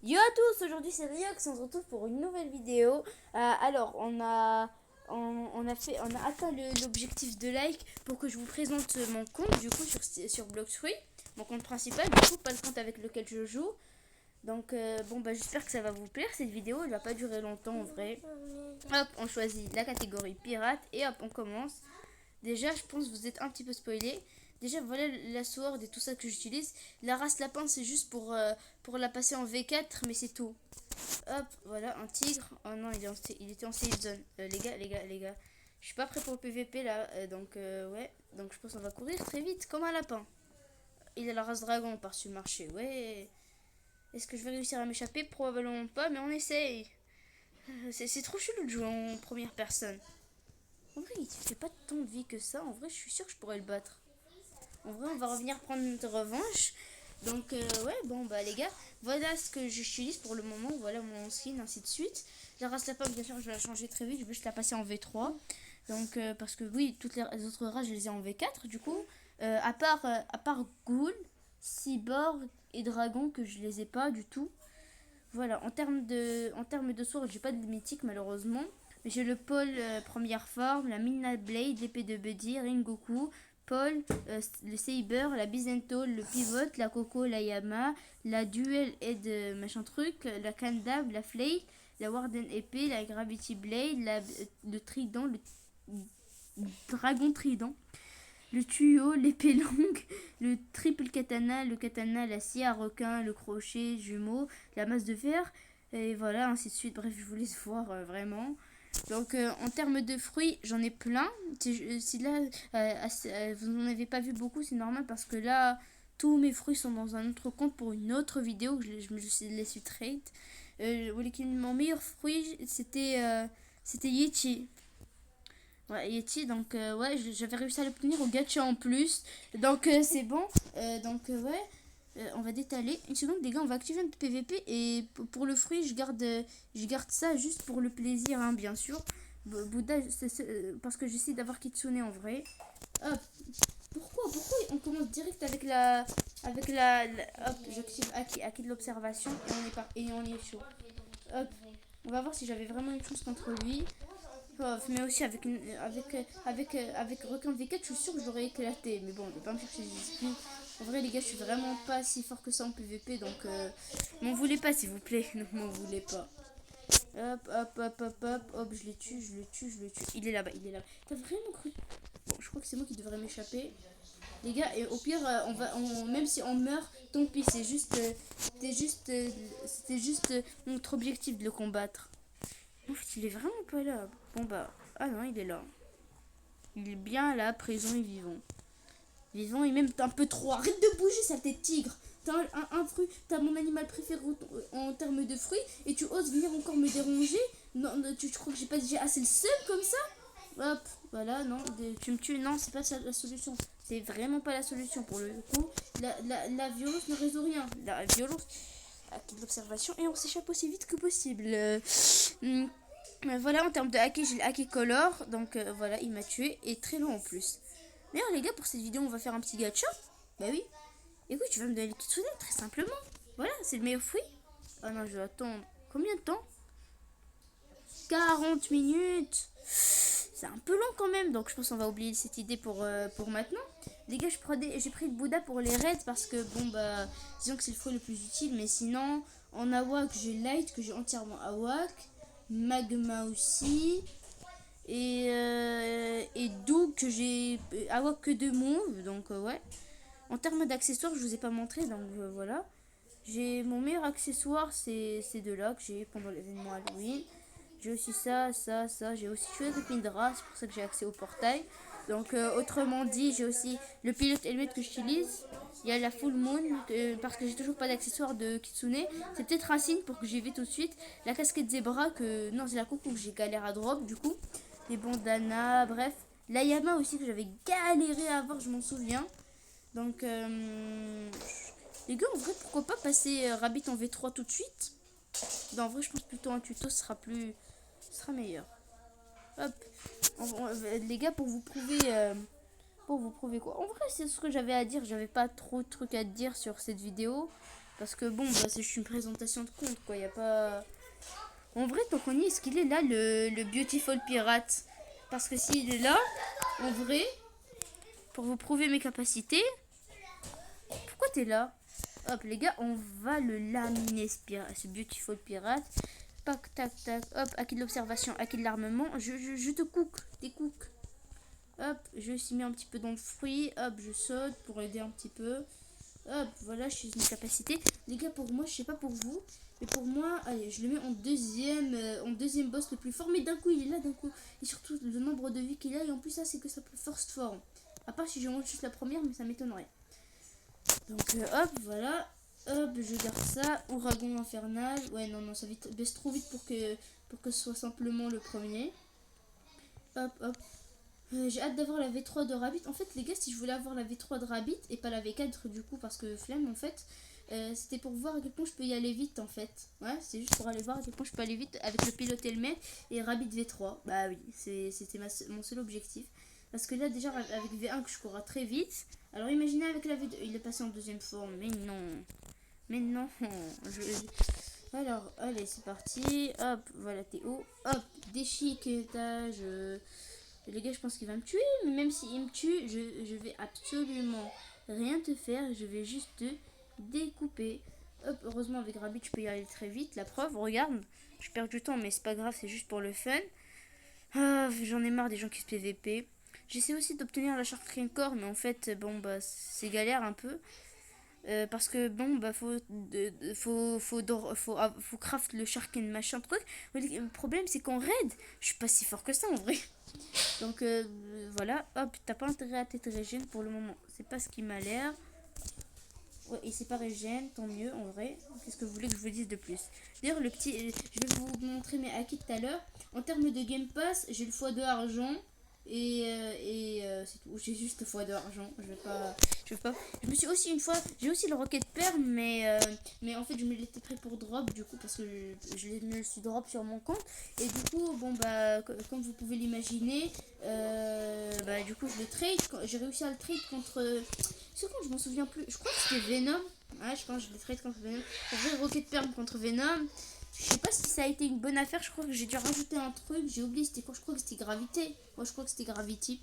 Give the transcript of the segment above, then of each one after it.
Yo à tous, aujourd'hui c'est Riox, on se retrouve pour une nouvelle vidéo. Alors on a atteint l'objectif de like pour que je vous présente mon compte du coup sur Bloxfruit, mon compte principal, du coup pas le compte avec lequel je joue. Donc bon bah j'espère que ça va vous plaire cette vidéo, elle va pas durer longtemps en vrai. Hop, on choisit la catégorie pirate et hop on commence. Déjà, je pense que vous êtes un petit peu spoilé. Déjà, voilà la sword et tout ça que j'utilise. La race lapin, c'est juste pour la passer en V4, mais c'est tout. Hop, voilà, un tigre. Oh non, il était en safe zone. Les gars. Je suis pas prêt pour le PVP là, donc ouais. Donc je pense qu'on va courir très vite, comme un lapin. Il a la race dragon par-dessus le marché, ouais. Est-ce que je vais réussir à m'échapper? Probablement pas, mais on essaye. C'est trop chelou de jouer en première personne. En vrai, il fait pas tant de vie que ça. En vrai, je suis sûre que je pourrais le battre. En vrai, on va revenir prendre notre revanche. Donc, ouais, bon, bah, les gars, voilà ce que j'utilise pour le moment. Voilà mon skin, ainsi de suite. La race lapin, bien sûr, je vais la changer très vite. Je vais juste la passer en V3. Donc, parce que oui, toutes les autres races, je les ai en V4, du coup. À part Ghoul, Cyborg et Dragon, que je les ai pas du tout. Voilà, en termes de sword, j'ai pas de mythique malheureusement. Mais j'ai le Paul première forme, la Midnight Blade, l'épée de Buddy, Ringoku, Paul, le Saber, la Byzantine, le Pivot, la Coco, la Yama, la Duel et de machin truc, la Kandab, la Flake, la Warden épée, la Gravity Blade, le Trident, le Dragon Trident, le tuyau, l'épée longue, le triple katana, le katana, la scie à requin, le crochet, jumeau, la masse de fer, et voilà, ainsi de suite. Bref, je vous laisse voir vraiment. Donc, en termes de fruits, j'en ai plein. Si là, vous n'en avez pas vu beaucoup, c'est normal parce que là, tous mes fruits sont dans un autre compte pour une autre vidéo que je me les suis trade. Mon meilleur fruit, c'était Yeti. Ouais, Yeti, donc ouais, j'avais réussi à l'obtenir au gacha en plus. Donc c'est bon. Donc ouais, on va détaler. Une seconde, les gars, on va activer notre PVP. Et pour le fruit, je garde ça juste pour le plaisir, hein, bien sûr. Bouddha, parce que j'essaie d'avoir Kitsune en vrai. Hop. Pourquoi on commence direct hop, j'active Aki de l'observation et on est chaud. Hop. On va voir si j'avais vraiment une chance contre lui. Mais aussi avec Requin V4, je suis sûre que j'aurais éclaté. Mais bon, on va pas me chercher des excuses. En vrai, les gars, je suis vraiment pas si fort que ça en PVP. Donc, m'en voulez pas, s'il vous plaît. Ne m'en voulez pas. Hop, je le tue. Il est là-bas, il est là. T'as vraiment cru? Bon, je crois que c'est moi qui devrais m'échapper. Les gars, et au pire, même si on meurt, tant pis. C'était juste notre objectif de le combattre. En fait, il est vraiment pas là. Bon bah, ah non, il est là. Il est bien là, présent et vivant. Vivant et même un peu trop. Arrête de bouger, saleté de tigre. T'as un fruit, t'as mon animal préféré en termes de fruits et tu oses venir encore me déranger. Non, tu crois que j'ai assez le seum comme ça? Hop, voilà, non, tu me tues. Non, c'est pas ça la solution. C'est vraiment pas la solution pour le coup. La violence ne résout rien. La violence, de l'observation et on s'échappe aussi vite que possible. Voilà, en termes de hacker, j'ai le hacker color. Donc voilà, il m'a tué. Et très long en plus. D'ailleurs, les gars, pour cette vidéo, on va faire un petit gacha. Bah oui. Écoute, tu vas me donner le kitsune, très simplement. Voilà, c'est le meilleur fruit. Ah non, je vais attendre. Combien de temps? 40 minutes. C'est un peu long quand même. Donc je pense qu'on va oublier cette idée pour maintenant. Les gars, j'ai pris le Bouddha pour les raids parce que, bon, bah, disons que c'est le fruit le plus utile. Mais sinon, en Awak, j'ai Light, que j'ai entièrement Awak. Magma aussi. Et Doug que j'ai Awak que de mauve. Donc, ouais. En termes d'accessoires, je vous ai pas montré. Donc, voilà. J'ai mon meilleur accessoire, c'est ces deux-là que j'ai eu pendant l'événement Halloween. J'ai aussi ça. J'ai aussi tué le Pindra, c'est pour ça que j'ai accès au portail. Donc, autrement dit, j'ai aussi le pilote helmet que j'utilise. Il y a la full moon, parce que j'ai toujours pas d'accessoire de Kitsune. C'est peut-être un signe pour que j'y vais tout de suite. La casquette zebra, que. Non, c'est la coucou que j'ai galère à drop, du coup. Les bandanas, bref. La Yama aussi, que j'avais galéré à avoir, je m'en souviens. Donc, les gars, en vrai, pourquoi pas passer Rabbit en V3 tout de suite? Non, en vrai, je pense plutôt un tuto sera meilleur. Hop. Les gars, pour vous prouver quoi? En vrai, c'est ce que j'avais à dire. J'avais pas trop de trucs à dire sur cette vidéo. Parce que bon, bah, c'est juste une présentation de compte, quoi. Y a pas... En vrai, tant qu'on y est, est-ce qu'il est là, le Beautiful Pirate? Parce que s'il est là, en vrai, pour vous prouver mes capacités... Pourquoi t'es là? Hop, les gars, on va le laminer, ce Beautiful Pirate. Tac, tac, tac. Hop, acquis de l'observation, acquis de l'armement. Je te cook, des cooks. Hop, je aussi mis un petit peu dans le fruit. Hop, je saute pour aider un petit peu. Hop, voilà, je suis une capacité. Les gars, pour moi, je sais pas pour vous, mais pour moi, allez, je le mets en deuxième boss le plus fort. Mais d'un coup, il est là, d'un coup. Et surtout, le nombre de vies qu'il a. Et en plus, ça, c'est que sa plus first form. À part si je monte juste la première, mais ça m'étonnerait. Donc, hop, voilà. Hop, je garde ça. Ouragan infernal. Ouais, non, ça baisse trop vite pour que ce soit simplement le premier. Hop, hop. J'ai hâte d'avoir la V3 de Rabbit. En fait, les gars, si je voulais avoir la V3 de Rabbit et pas la V4 du coup, parce que flemme en fait, c'était pour voir à quel point je peux y aller vite en fait. Ouais, c'est juste pour aller voir à quel point je peux aller vite avec le pilote et le maître et Rabbit V3. Bah oui, c'était mon seul objectif. Parce que là, déjà, avec V1 que je cours très vite. Alors imaginez avec la V2, il est passé en deuxième forme. Mais non. Mais non. Alors, allez, c'est parti. Hop, voilà Théo. Hop, déchiquetage. Les gars, je pense qu'il va me tuer. Mais même s'il me tue, je vais absolument rien te faire. Je vais juste te découper. Hop, heureusement, avec Rabbit, je peux y aller très vite. La preuve, regarde. Je perds du temps, mais c'est pas grave, c'est juste pour le fun. Ah, j'en ai marre des gens qui se PVP. J'essaie aussi d'obtenir la Shark Core, mais en fait, bon, bah, c'est galère un peu. Parce que bon bah faut craft le Sharken machin truc. Le problème c'est qu'en raid je suis pas si fort que ça en vrai. Donc voilà, hop, t'as pas intérêt à t'être régène pour le moment, c'est pas ce qui m'a l'air. Ouais, et c'est pas régène, tant mieux en vrai. Qu'est-ce que vous voulez que je vous dise de plus? D'ailleurs le petit, je vais vous montrer mes acquis tout à l'heure. En termes de Game Pass, j'ai le x2 argent. C'est tout. J'ai juste x2 argent. Je me suis aussi une fois. J'ai aussi le Rocket Perm, mais en fait, je me l'étais pris pour drop du coup, parce que je me le suis drop sur mon compte. Et du coup, bon, bah, comme vous pouvez l'imaginer, bah, du coup, je le trade. J'ai réussi à le trade contre. C'est quand je m'en souviens plus. Je crois que c'était Venom. Ouais, je pense que je l'ai trade contre Venom. En vrai, Rocket Perm contre Venom. Je sais pas si ça a été une bonne affaire, je crois que j'ai dû rajouter un truc, j'ai oublié, c'était quoi? Je crois que c'était Gravité. Moi je crois que c'était Gravity.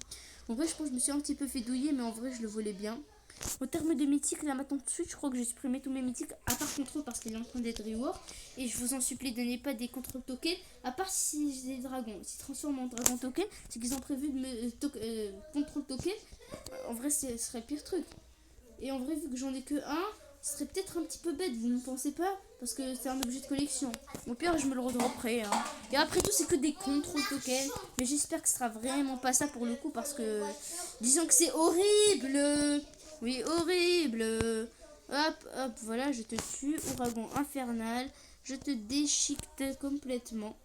En vrai je pense que je me suis un petit peu fait douiller, mais en vrai je le volais bien. En termes de mythique, là maintenant tout de suite, je crois que j'ai supprimé tous mes mythiques, à part contrôle parce qu'il est en train d'être rework. Et je vous en supplie, donnez pas des contrôle tokens, à part si j'ai des dragons. S'ils transforment en dragon token, c'est qu'ils ont prévu de me contrôle token. En vrai ce serait le pire truc. Et en vrai vu que j'en ai que un, ce serait peut-être un petit peu bête, vous ne pensez pas? Parce que c'est un objet de collection. Au pire, je me le redropperai. Hein. Et après tout, c'est que des contrôles tokens. Mais j'espère que ce sera vraiment pas ça pour le coup. Parce que, disons que c'est horrible. Oui, horrible. Hop, hop, voilà, je te tue. Ouragan infernal. Je te déchiquete complètement.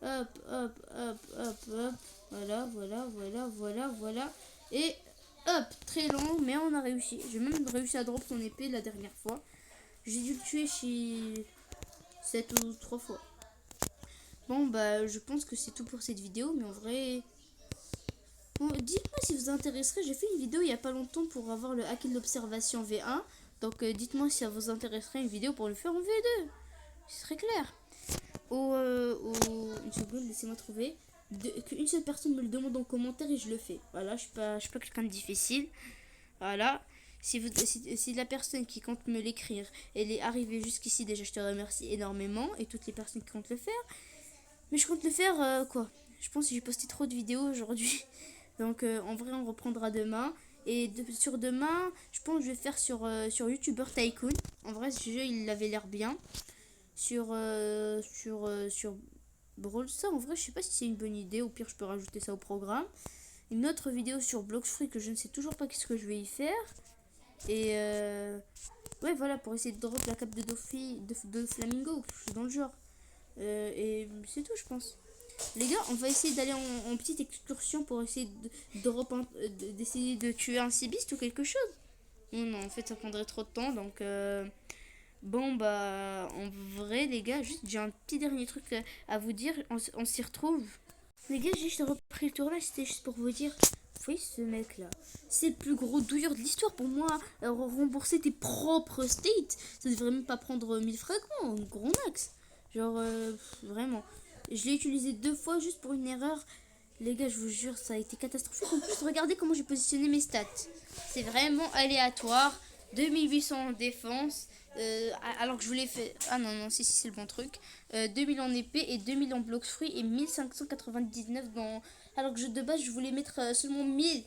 Hop, hop, hop, hop, hop. Voilà, voilà, voilà, voilà, voilà. Et hop, très long, mais on a réussi. J'ai même réussi à drop son épée la dernière fois. J'ai dû le tuer chez 7 ou 3 fois. Bon, bah, je pense que c'est tout pour cette vidéo, mais en vrai... Bon, dites-moi si vous intéresserait. J'ai fait une vidéo il y a pas longtemps pour avoir le hack de l'observation V1. Donc, dites-moi si ça vous intéresserait une vidéo pour le faire en V2. C'est très clair. Une seconde, laissez-moi trouver. Qu'une seule personne me le demande en commentaire et je le fais. Voilà, je suis pas quelqu'un de difficile. Voilà. Si la personne qui compte me l'écrire, elle est arrivée jusqu'ici, déjà je te remercie énormément. Et toutes les personnes qui comptent le faire. Mais je compte le faire quoi. Je pense que j'ai posté trop de vidéos aujourd'hui. Donc en vrai on reprendra demain. Et sur demain, je pense que je vais faire sur YouTuber Tycoon. En vrai ce jeu il avait l'air bien. Sur Brawl Stars, en vrai je sais pas si c'est une bonne idée. Au pire je peux rajouter ça au programme. Une autre vidéo sur Bloxfree que je ne sais toujours pas qu'est-ce que je vais y faire. Et ouais voilà, pour essayer de drop la cape de Flamingo, je suis dans le genre. Et c'est tout je pense. Les gars, on va essayer d'aller en petite excursion pour essayer d'essayer de tuer un Seabeast ou quelque chose. Non, en fait ça prendrait trop de temps, donc bon bah en vrai les gars, juste j'ai un petit dernier truc à vous dire, on s'y retrouve. Les gars, j'ai juste repris le tournage, c'était juste pour vous dire Vous voyez ce mec là, c'est le plus gros douilleur de l'histoire pour moi. Rembourser tes propres states, ça devrait même pas prendre 1000 fragments, un gros max. Genre, vraiment. Je l'ai utilisé 2 fois juste pour une erreur. Les gars, je vous jure, ça a été catastrophique. En plus, regardez comment j'ai positionné mes stats. C'est vraiment aléatoire. 2800 en défense. Alors que je voulais faire... Ah non, non, si, c'est le bon truc. 2000 en épée et 2000 en blocs fruits et 1599 dans... Alors que de base, je voulais mettre seulement 1000.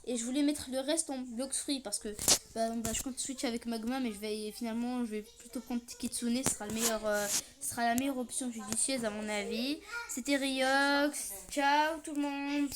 Et je voulais mettre le reste en blocs free parce que je compte switch avec Magma, mais je vais plutôt prendre Kitsune. Ce sera la meilleure option judicieuse à mon avis. C'était Riox. Ciao tout le monde.